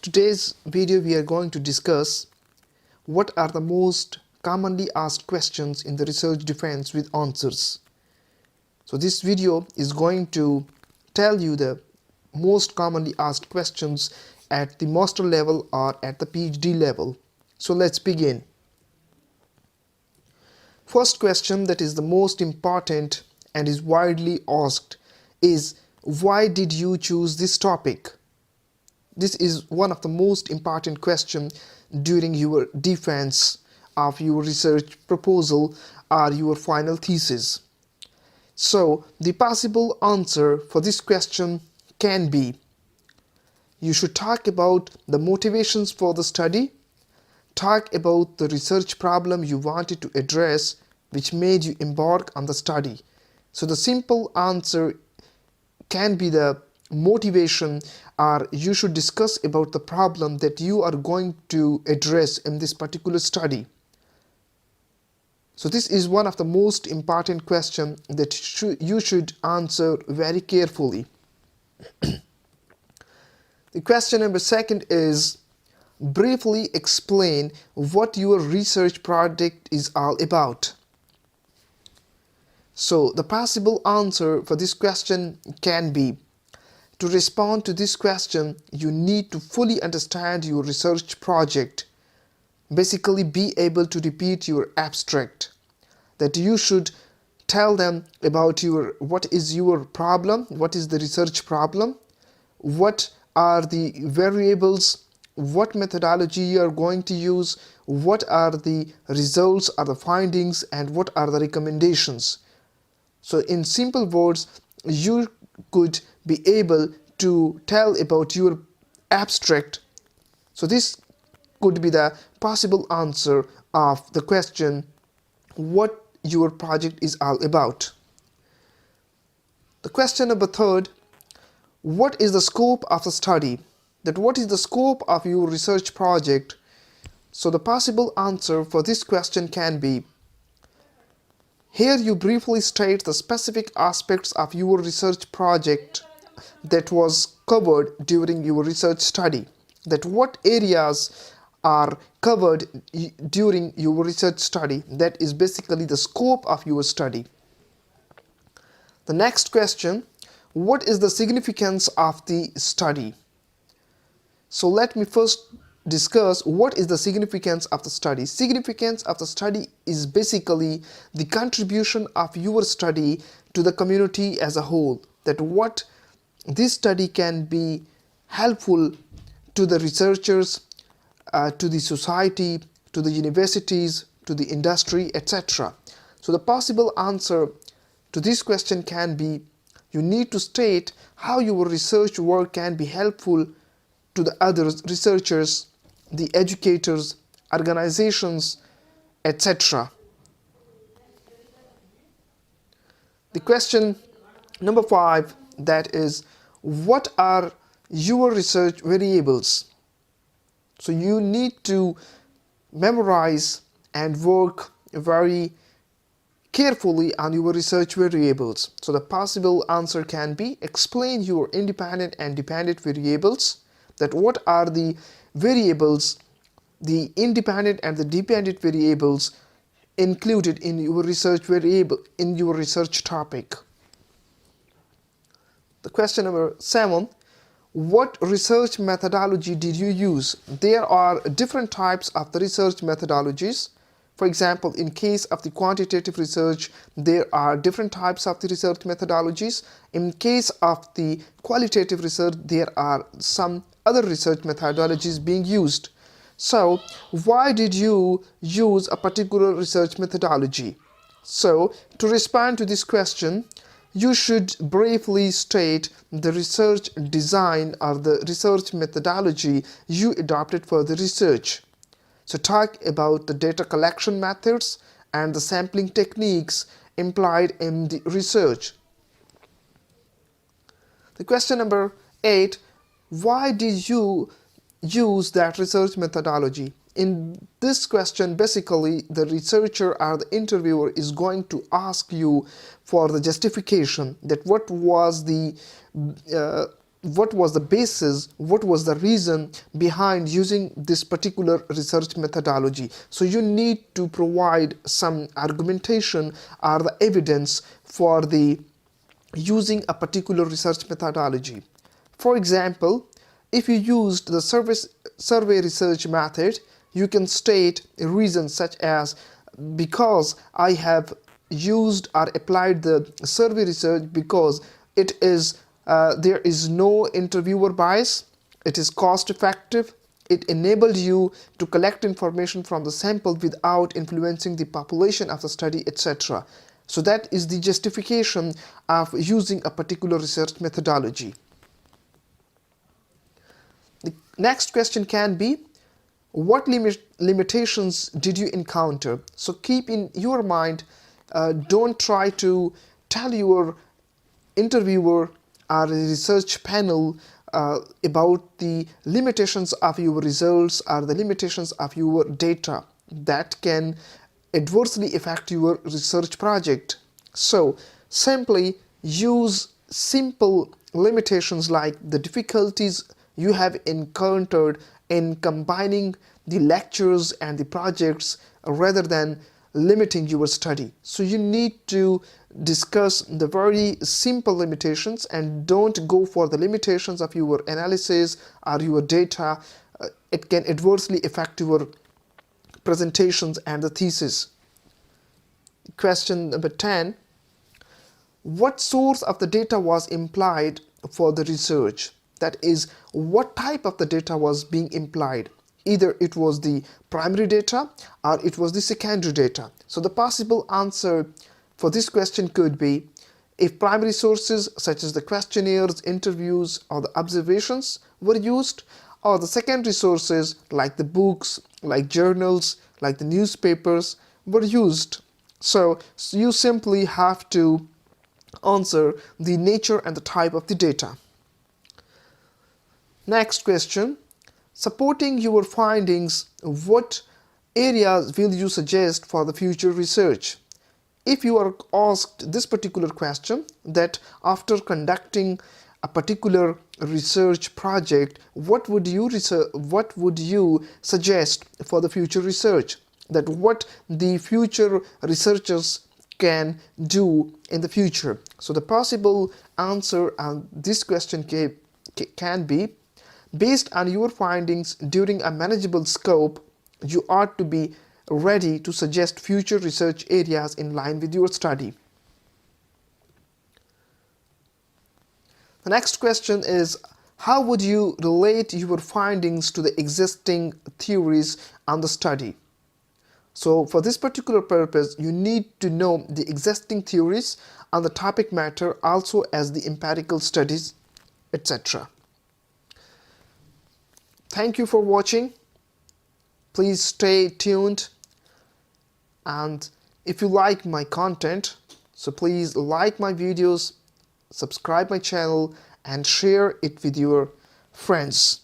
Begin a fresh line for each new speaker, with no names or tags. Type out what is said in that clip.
Today's video we are going to discuss what are the most commonly asked questions in the research defense with answers. So this video is going to tell you the most commonly asked questions at the master level or at the PhD level. So let's begin. First question that is the most important and is widely asked is, why did you choose this topic? This is one of the most important questions during your defense of your research proposal or your final thesis. So the possible answer for this question can be, you should talk about the motivations for the study, talk about the research problem you wanted to address which made you embark on the study. So the simple answer can be the motivation, or you should discuss about the problem that you are going to address in this particular study. So this is one of the most important questions that you should answer very carefully. The question number second is, briefly explain what your research project is all about. So the possible answer for this question can be, to respond to this question, you need to fully understand your research project. Basically, be able to repeat your abstract. That you should tell them about what is your problem, what is the research problem, what are the variables, what methodology you are going to use, what are the results or the findings, and what are the recommendations. So in simple words, you could be able to tell about your abstract. So this could be the possible answer of the question, what your project is all about. The question number third, what is the scope of the study? That what is the scope of your research project? So the possible answer for this question can be, here you briefly state the specific aspects of your research project that was covered during your research study. That what areas are covered during your research study, that is basically the scope of your study. The next question, what is the significance of the study? So let me first discuss what is the significance of the study. Significance of the study is basically the contribution of your study to the community as a whole. That what this study can be helpful to the researchers, to the society, to the universities, to the industry, etc. So the possible answer to this question can be, you need to state how your research work can be helpful to the other researchers, the educators, organizations, etc. The question number 5, that is, what are your research variables? So you need to memorize and work very carefully on your research variables. So the possible answer can be, explain your independent and dependent variables. That what are the variables, the independent and the dependent variables included in your research variable, in your research topic. The question number 7, what research methodology did you use? There are different types of the research methodologies. For example, in case of the quantitative research, there are different types of the research methodologies. In case of the qualitative research, there are some other research methodologies being used. So why did you use a particular research methodology? So to respond to this question, you should briefly state the research design or the research methodology you adopted for the research. So talk about the data collection methods and the sampling techniques employed in the research. The question number 8, why did you use that research methodology? In this question, basically the researcher or the interviewer is going to ask you for the justification, that what was the what was the basis, what was the reason behind using this particular research methodology. So you need to provide some argumentation or the evidence for the using a particular research methodology. For example, if you used the survey research method, you can state reasons such as, because I have used or applied the survey research because it is there is no interviewer bias, it is cost effective, it enabled you to collect information from the sample without influencing the population of the study, etc. So that is the justification of using a particular research methodology. The next question can be, what limitations did you encounter? So keep in your mind, don't try to tell your interviewer or a research panel about the limitations of your results or the limitations of your data that can adversely affect your research project. So simply use simple limitations like the difficulties you have encountered in combining the lectures and the projects rather than limiting your study. So you need to discuss the very simple limitations and don't go for the limitations of your analysis or your data. It can adversely affect your presentations and the thesis. Question number 10. What source of the data was implied for the research? That is, what type of the data was being implied? Either it was the primary data or it was the secondary data. So the possible answer for this question could be, if primary sources such as the questionnaires, interviews, or the observations were used, or the secondary sources like the books, like journals, like the newspapers were used. So you simply have to answer the nature and the type of the data. Next question. Supporting your findings, what areas will you suggest for the future research? If you are asked this particular question, that after conducting a particular research project, what would you suggest for the future research? That what the future researchers can do in the future. So the possible answer on this question can be, based on your findings during a manageable scope, you ought to be ready to suggest future research areas in line with your study. The next question is, how would you relate your findings to the existing theories on the study? So for this particular purpose, you need to know the existing theories on the topic matter, also as the empirical studies, etc. Thank you for watching. Please stay tuned, and if you like my content, so please like my videos, subscribe my channel, and share it with your friends.